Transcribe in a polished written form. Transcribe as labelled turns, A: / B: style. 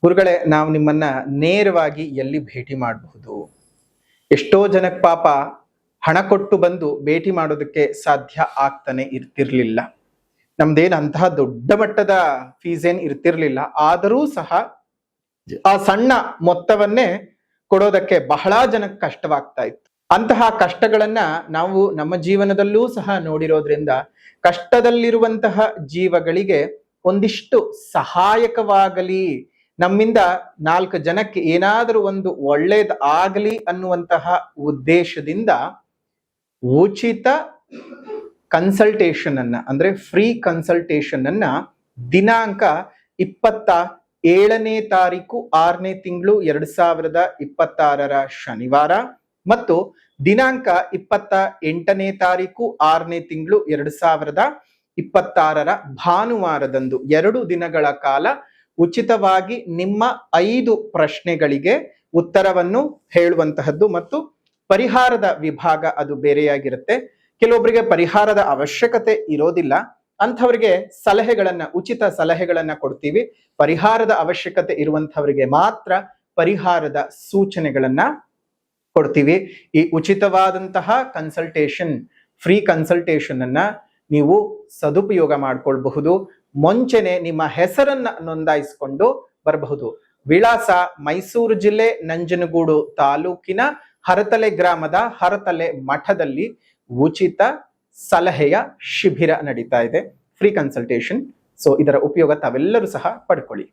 A: ಗುರುಗಳೇ, ನಾವು ನಿಮ್ಮನ್ನ ನೇರವಾಗಿ ಎಲ್ಲಿ ಭೇಟಿ ಮಾಡಬಹುದು? ಎಷ್ಟೋ ಜನಕ್ಕೆ ಪಾಪ ಹಣ ಕೊಟ್ಟು ಬಂದು ಭೇಟಿ ಮಾಡೋದಕ್ಕೆ ಸಾಧ್ಯ ಆಗ್ತಾನೆ ಇರ್ತಿರ್ಲಿಲ್ಲ. ನಮ್ದೇನ್ ಅಂತಹ ದೊಡ್ಡ ಮಟ್ಟದ ಫೀಸ್ ಏನ್ ಇರ್ತಿರ್ಲಿಲ್ಲ. ಆದರೂ ಸಹ ಆ ಸಣ್ಣ ಮೊತ್ತವನ್ನೇ ಕೊಡೋದಕ್ಕೆ ಬಹಳ ಜನಕ್ಕೆ ಕಷ್ಟವಾಗ್ತಾ ಇತ್ತು. ಅಂತಹ ಕಷ್ಟಗಳನ್ನ ನಾವು ನಮ್ಮ ಜೀವನದಲ್ಲೂ ಸಹ ನೋಡಿರೋದ್ರಿಂದ ಕಷ್ಟದಲ್ಲಿರುವಂತಹ ಜೀವಗಳಿಗೆ ಒಂದಿಷ್ಟು ಸಹಾಯಕವಾಗಲಿ, ನಮ್ಮಿಂದ 4 ಜನಕ್ಕೆ ಏನಾದರೂ ಒಂದು ಒಳ್ಳೇದ್ ಆಗಲಿ ಅನ್ನುವಂತಹ ಉದ್ದೇಶದಿಂದ ಉಚಿತ ಕನ್ಸಲ್ಟೇಷನ್ ಅನ್ನ, ಅಂದ್ರೆ ಫ್ರೀ ಕನ್ಸಲ್ಟೇಷನ್ ಅನ್ನ ದಿನಾಂಕ 27ನೇ ತಾರೀಕು 6ನೇ ತಿಂಗಳು 2026 ಶನಿವಾರ ಮತ್ತು ದಿನಾಂಕ 28ನೇ ತಾರೀಕು 6ನೇ ತಿಂಗಳು 2026 ಭಾನುವಾರದಂದು 2 ದಿನಗಳ ಕಾಲ ಉಚಿತವಾಗಿ ನಿಮ್ಮ 5 ಪ್ರಶ್ನೆಗಳಿಗೆ ಉತ್ತರವನ್ನು ಹೇಳುವಂತಹದ್ದು ಮತ್ತು ಪರಿಹಾರದ ವಿಭಾಗ ಅದು ಬೇರೆಯಾಗಿರುತ್ತೆ. ಕೆಲವೊಬ್ಬರಿಗೆ ಪರಿಹಾರದ ಅವಶ್ಯಕತೆ ಇರೋದಿಲ್ಲ, ಅಂಥವರಿಗೆ ಸಲಹೆಗಳನ್ನ, ಉಚಿತ ಸಲಹೆಗಳನ್ನ ಕೊಡ್ತೀವಿ. ಪರಿಹಾರದ ಅವಶ್ಯಕತೆ ಇರುವಂತವರಿಗೆ ಮಾತ್ರ ಪರಿಹಾರದ ಸೂಚನೆಗಳನ್ನ ಕೊಡ್ತೀವಿ. ಈ ಉಚಿತವಾದಂತಹ ಕನ್ಸಲ್ಟೇಷನ್, ಫ್ರೀ ಕನ್ಸಲ್ಟೇಷನ್ ಅನ್ನ ನೀವು ಸದುಪಯೋಗ ಮಾಡ್ಕೊಳ್ಬಹುದು. ಮುಂಚೆನೆ ನಿಮ್ಮ ಹೆಸರನ್ನ ನೋಂದಾಯಿಸಿಕೊಂಡು ಬರಬಹುದು. ವಿಳಾಸ ಮೈಸೂರು ಜಿಲ್ಲೆ ನಂಜನಗೂಡು ತಾಲೂಕಿನ ಹರತಲೆ ಗ್ರಾಮದ ಹರತಲೆ ಮಠದಲ್ಲಿ ಉಚಿತ ಸಲಹೆಯ ಶಿಬಿರ ನಡೀತಾ ಇದೆ, ಫ್ರೀ ಕನ್ಸಲ್ಟೇಷನ್. ಸೊ ಇದರ ಉಪಯೋಗ ತಾವೆಲ್ಲರೂ ಸಹ ಪಡ್ಕೊಳ್ಳಿ.